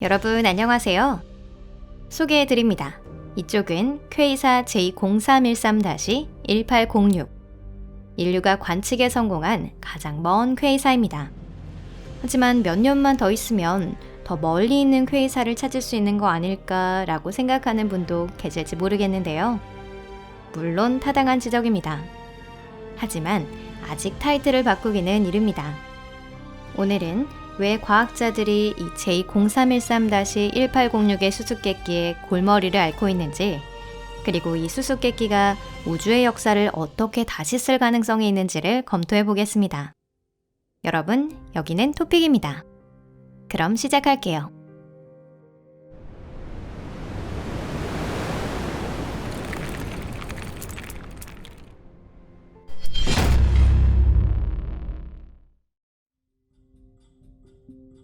여러분 안녕하세요. 소개해드립니다. 이쪽은 퀘이사 J0313-1806 인류가 관측에 성공한 가장 먼 퀘이사입니다. 하지만 몇 년만 더 있으면 더 멀리 있는 퀘이사를 찾을 수 있는 거 아닐까라고 생각하는 분도 계실지 모르겠는데요. 물론 타당한 지적입니다. 하지만 아직 타이틀을 바꾸기는 이릅니다. 오늘은 왜 과학자들이 이 J0313-1806의 수수께끼의 골머리를 앓고 있는지, 그리고 이 수수께끼가 우주의 역사를 어떻게 다시 쓸 가능성이 있는지를 검토해 보겠습니다. 여러분, 여기는 토픽입니다. 그럼 시작할게요.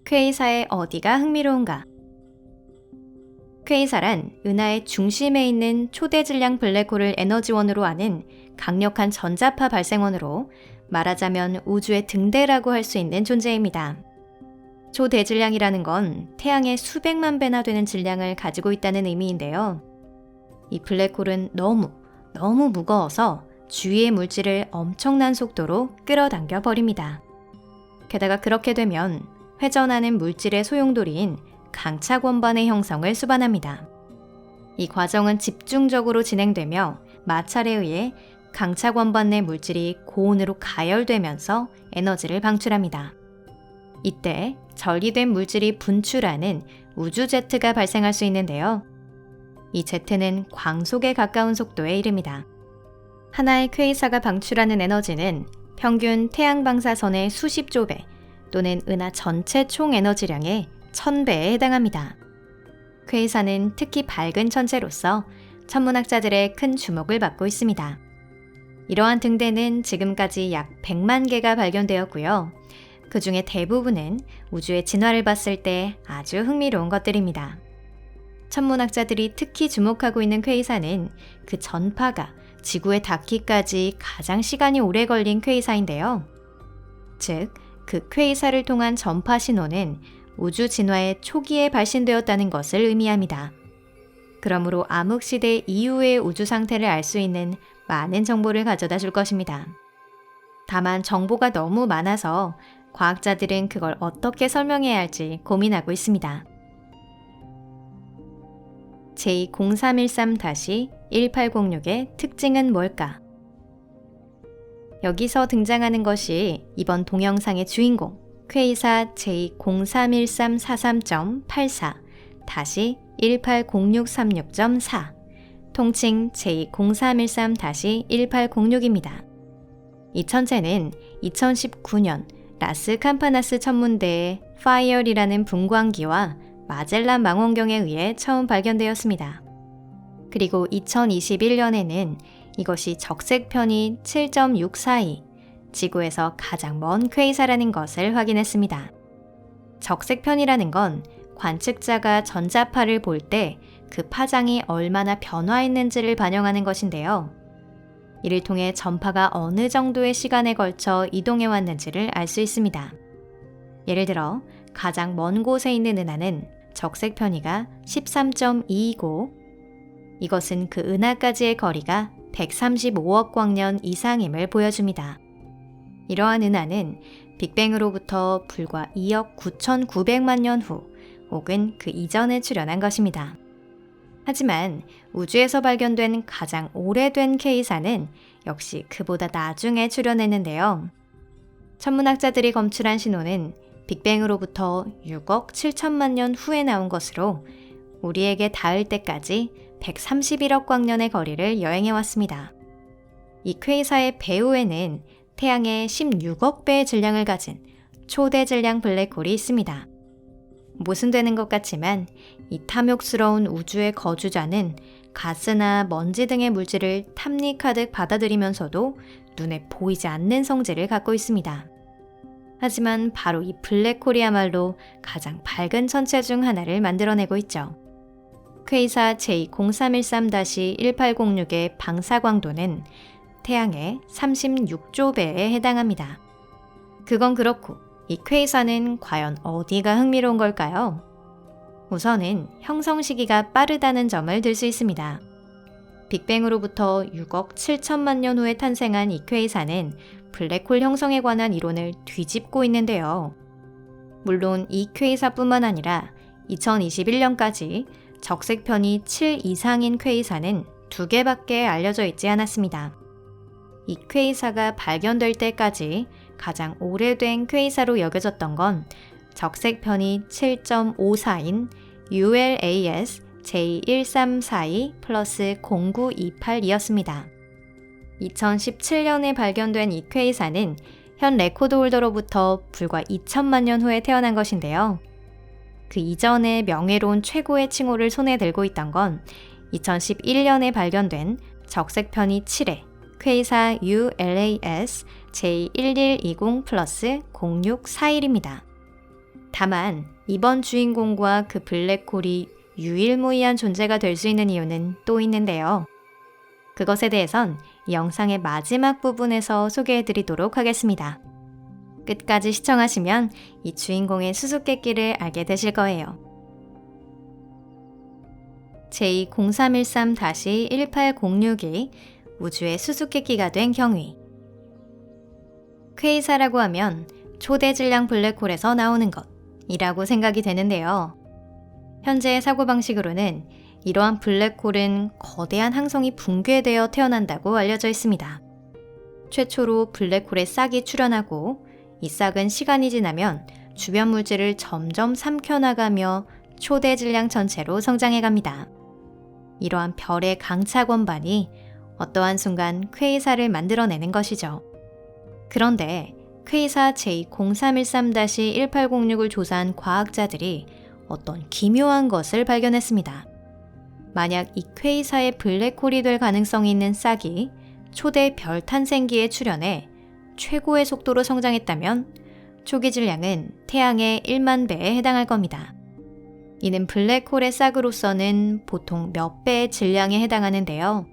퀘이사의 어디가 흥미로운가? 퀘이사란 은하의 중심에 있는 초대질량 블랙홀을 에너지원으로 아는 강력한 전자파 발생원으로 말하자면 우주의 등대라고 할 수 있는 존재입니다. 초대질량이라는 건 태양의 수백만 배나 되는 질량을 가지고 있다는 의미인데요. 이 블랙홀은 너무 무거워서 주위의 물질을 엄청난 속도로 끌어당겨 버립니다. 게다가 그렇게 되면 회전하는 물질의 소용돌이인 강착 원반의 형성을 수반합니다. 이 과정은 집중적으로 진행되며 마찰에 의해 강착 원반 내 물질이 고온으로 가열되면서 에너지를 방출합니다. 이때 전리된 물질이 분출하는 우주 제트가 발생할 수 있는데요. 이 제트는 광속에 가까운 속도에 이릅니다. 하나의 퀘이사가 방출하는 에너지는 평균 태양 방사선의 수십조 배 또는 은하 전체 총 에너지량의 1000배에 해당합니다. 퀘이사는 특히 밝은 천체로서 천문학자들의 큰 주목을 받고 있습니다. 이러한 등대는 지금까지 약 100만 개가 발견되었고요. 그 중에 대부분은 우주의 진화를 봤을 때 아주 흥미로운 것들입니다. 천문학자들이 특히 주목하고 있는 퀘이사는 그 전파가 지구에 닿기까지 가장 시간이 오래 걸린 퀘이사인데요. 즉, 그 퀘이사를 통한 전파 신호는 우주 진화의 초기에 발신되었다는 것을 의미합니다. 그러므로 암흑시대 이후의 우주 상태를 알 수 있는 많은 정보를 가져다 줄 것입니다. 다만 정보가 너무 많아서 과학자들은 그걸 어떻게 설명해야 할지 고민하고 있습니다. J0313-1806의 특징은 뭘까? 여기서 등장하는 것이 이번 동영상의 주인공, 퀘이사 J031343.84-180636.4, 통칭 J0313-1806입니다. 이 천체는 2019년 라스 캄파나스 천문대의 파이얼이라는 분광기와 마젤란 망원경에 의해 처음 발견되었습니다. 그리고 2021년에는 이것이 적색편이 7.642, 지구에서 가장 먼 퀘이사라는 것을 확인했습니다. 적색편이라는 건 관측자가 전자파를 볼 때 그 파장이 얼마나 변화했는지를 반영하는 것인데요. 이를 통해 전파가 어느 정도의 시간에 걸쳐 이동해 왔는지를 알 수 있습니다. 예를 들어 가장 먼 곳에 있는 은하는 적색 편이가 13.2이고 이것은 그 은하까지의 거리가 135억 광년 이상임을 보여줍니다. 이러한 은하는 빅뱅으로부터 불과 2억 9,900만 년 후 혹은 그 이전에 출현한 것입니다. 하지만 우주에서 발견된 가장 오래된 퀘이사는 역시 그보다 나중에 출현했는데요. 천문학자들이 검출한 신호는 빅뱅으로부터 6억 7천만 년 후에 나온 것으로 우리에게 닿을 때까지 131억 광년의 거리를 여행해왔습니다. 이 퀘이사의 배후에는 태양의 16억 배의 질량을 가진 초대질량 블랙홀이 있습니다. 모순되는 것 같지만 이 탐욕스러운 우주의 거주자는 가스나 먼지 등의 물질을 탐닉하듯 받아들이면서도 눈에 보이지 않는 성질을 갖고 있습니다. 하지만 바로 이 블랙홀이야말로 가장 밝은 천체 중 하나를 만들어내고 있죠. 퀘이사 J0313-1806의 방사광도는 태양의 36조 배에 해당합니다. 그건 그렇고 이 퀘이사는 과연 어디가 흥미로운 걸까요? 우선은 형성 시기가 빠르다는 점을 들 수 있습니다. 빅뱅으로부터 6억 7천만 년 후에 탄생한 이 퀘이사는 블랙홀 형성에 관한 이론을 뒤집고 있는데요. 물론 이 퀘이사뿐만 아니라 2021년까지 적색편이 7 이상인 퀘이사는 2개밖에 알려져 있지 않았습니다. 이 퀘이사가 발견될 때까지 가장 오래된 퀘이사로 여겨졌던 건 적색편이 7.54인 ULAS J1342 플러스 0928이었습니다. 2017년에 발견된 이 퀘이사는 현 레코드 홀더로부터 불과 2천만 년 후에 태어난 것인데요. 그 이전에 명예로운 최고의 칭호를 손에 들고 있던 건 2011년에 발견된 적색편이 7의 퀘이사 ULAS J1120 플러스 0641입니다. 다만 이번 주인공과 그 블랙홀이 유일무이한 존재가 될 수 있는 이유는 또 있는데요. 그것에 대해선 이 영상의 마지막 부분에서 소개해드리도록 하겠습니다. 끝까지 시청하시면 이 주인공의 수수께끼를 알게 되실 거예요. J0313-1806이 우주의 수수께끼가 된 경위. 퀘이사라고 하면 초대 질량 블랙홀에서 나오는 것이라고 생각이 되는데요. 현재의 사고방식으로는 이러한 블랙홀은 거대한 항성이 붕괴되어 태어난다고 알려져 있습니다. 최초로 블랙홀에 싹이 출현하고 이 싹은 시간이 지나면 주변 물질을 점점 삼켜나가며 초대 질량 전체로 성장해갑니다. 이러한 별의 강차 권반이 어떠한 순간 퀘이사를 만들어내는 것이죠. 그런데 퀘이사 J0313-1806을 조사한 과학자들이 어떤 기묘한 것을 발견했습니다. 만약 이 퀘이사의 블랙홀이 될 가능성이 있는 싹이 초대 별 탄생기에 출현해 최고의 속도로 성장했다면 초기 질량은 태양의 1만 배에 해당할 겁니다. 이는 블랙홀의 싹으로서는 보통 몇 배의 질량에 해당하는데요.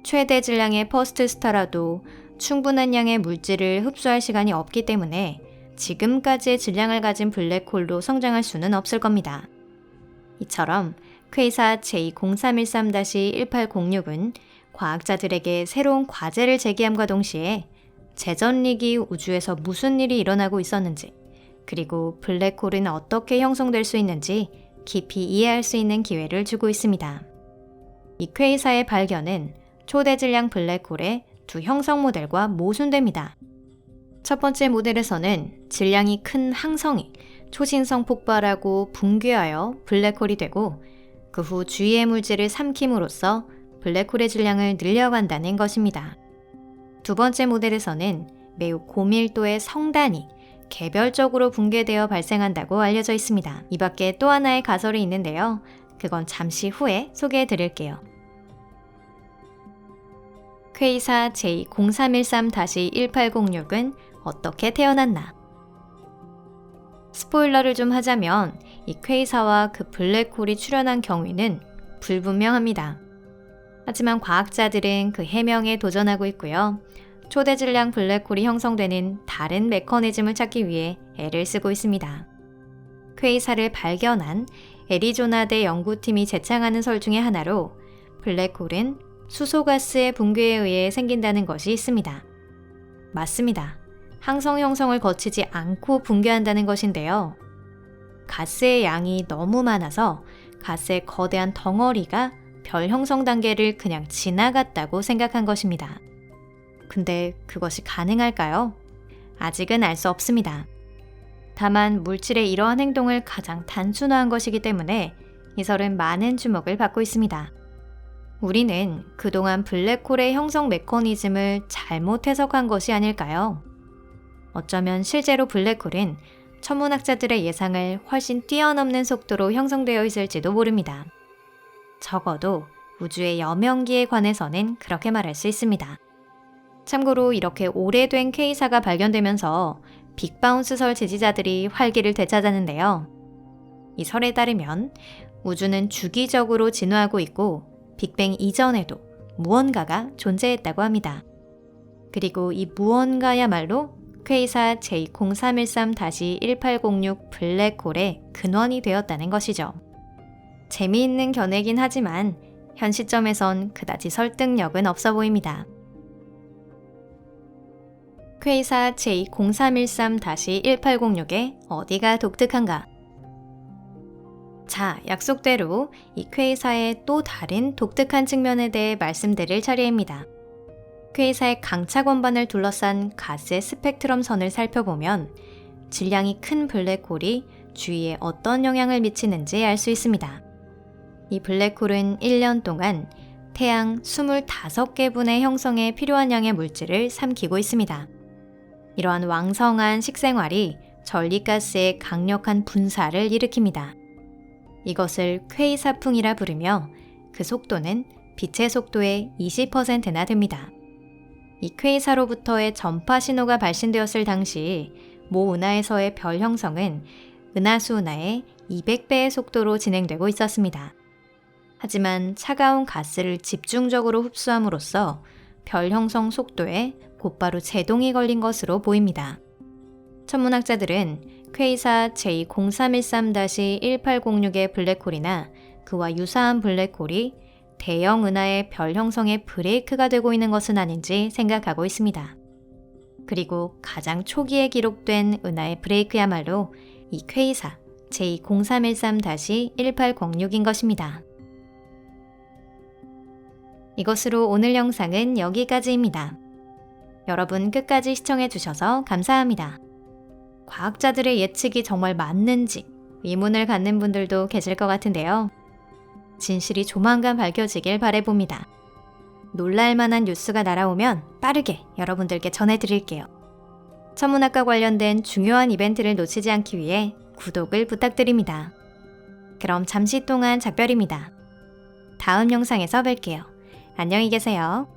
최대 질량의 퍼스트 스타라도 충분한 양의 물질을 흡수할 시간이 없기 때문에 지금까지의 질량을 가진 블랙홀로 성장할 수는 없을 겁니다. 이처럼 퀘이사 J0313-1806은 과학자들에게 새로운 과제를 제기함과 동시에 재전리기 우주에서 무슨 일이 일어나고 있었는지, 그리고 블랙홀은 어떻게 형성될 수 있는지 깊이 이해할 수 있는 기회를 주고 있습니다. 이 퀘이사의 발견은 초대 질량 블랙홀의 두 형성 모델과 모순됩니다. 첫 번째 모델에서는 질량이 큰 항성이 초신성 폭발하고 붕괴하여 블랙홀이 되고 그 후 주위의 물질을 삼킴으로써 블랙홀의 질량을 늘려간다는 것입니다. 두 번째 모델에서는 매우 고밀도의 성단이 개별적으로 붕괴되어 발생한다고 알려져 있습니다. 이 밖에 또 하나의 가설이 있는데요. 그건 잠시 후에 소개해 드릴게요. 퀘이사 J0313-1806은 어떻게 태어났나? 스포일러를 좀 하자면 이 퀘이사와 그 블랙홀이 출현한 경위는 불분명합니다. 하지만 과학자들은 그 해명에 도전하고 있고요. 초대 질량 블랙홀이 형성되는 다른 메커니즘을 찾기 위해 애를 쓰고 있습니다. 퀘이사를 발견한 애리조나대 연구팀이 제창하는 설 중에 하나로 블랙홀은 수소가스의 붕괴에 의해 생긴다는 것이 있습니다. 맞습니다. 항성 형성을 거치지 않고 붕괴한다는 것인데요. 가스의 양이 너무 많아서 가스의 거대한 덩어리가 별 형성 단계를 그냥 지나갔다고 생각한 것입니다. 근데 그것이 가능할까요? 아직은 알 수 없습니다. 다만 물질의 이러한 행동을 가장 단순화한 것이기 때문에 이 설은 많은 주목을 받고 있습니다. 우리는 그동안 블랙홀의 형성 메커니즘을 잘못 해석한 것이 아닐까요? 어쩌면 실제로 블랙홀은 천문학자들의 예상을 훨씬 뛰어넘는 속도로 형성되어 있을지도 모릅니다. 적어도 우주의 여명기에 관해서는 그렇게 말할 수 있습니다. 참고로 이렇게 오래된 퀘이사가 발견되면서 빅바운스 설 지지자들이 활기를 되찾았는데요. 이 설에 따르면 우주는 주기적으로 진화하고 있고 빅뱅 이전에도 무언가가 존재했다고 합니다. 그리고 이 무언가야말로 퀘이사 J0313-1806 블랙홀의 근원이 되었다는 것이죠. 재미있는 견해긴 하지만 현 시점에선 그다지 설득력은 없어 보입니다. 퀘이사 J0313-1806의 어디가 독특한가? 자, 약속대로 이 퀘이사의 또 다른 독특한 측면에 대해 말씀드릴 차례입니다. 퀘이사의 강차 권반을 둘러싼 가스의 스펙트럼 선을 살펴보면 질량이 큰 블랙홀이 주위에 어떤 영향을 미치는지 알 수 있습니다. 이 블랙홀은 1년 동안 태양 25개 분의 형성에 필요한 양의 물질을 삼키고 있습니다. 이러한 왕성한 식생활이 전리가스의 강력한 분사를 일으킵니다. 이것을 퀘이사풍이라 부르며 그 속도는 빛의 속도의 20%나 됩니다. 이 퀘이사로부터의 전파 신호가 발신되었을 당시 모 은하에서의 별 형성은 은하수 은하의 200배의 속도로 진행되고 있었습니다. 하지만 차가운 가스를 집중적으로 흡수함으로써 별 형성 속도에 곧바로 제동이 걸린 것으로 보입니다. 천문학자들은 퀘이사 J0313-1806의 블랙홀이나 그와 유사한 블랙홀이 대형 은하의 별 형성의 브레이크가 되고 있는 것은 아닌지 생각하고 있습니다. 그리고 가장 초기에 기록된 은하의 브레이크야말로 이 퀘이사 J0313-1806인 것입니다. 이것으로 오늘 영상은 여기까지입니다. 여러분 끝까지 시청해주셔서 감사합니다. 과학자들의 예측이 정말 맞는지 의문을 갖는 분들도 계실 것 같은데요. 진실이 조만간 밝혀지길 바라봅니다. 놀랄만한 뉴스가 날아오면 빠르게 여러분들께 전해드릴게요. 천문학과 관련된 중요한 이벤트를 놓치지 않기 위해 구독을 부탁드립니다. 그럼 잠시 동안 작별입니다. 다음 영상에서 뵐게요. 안녕히 계세요.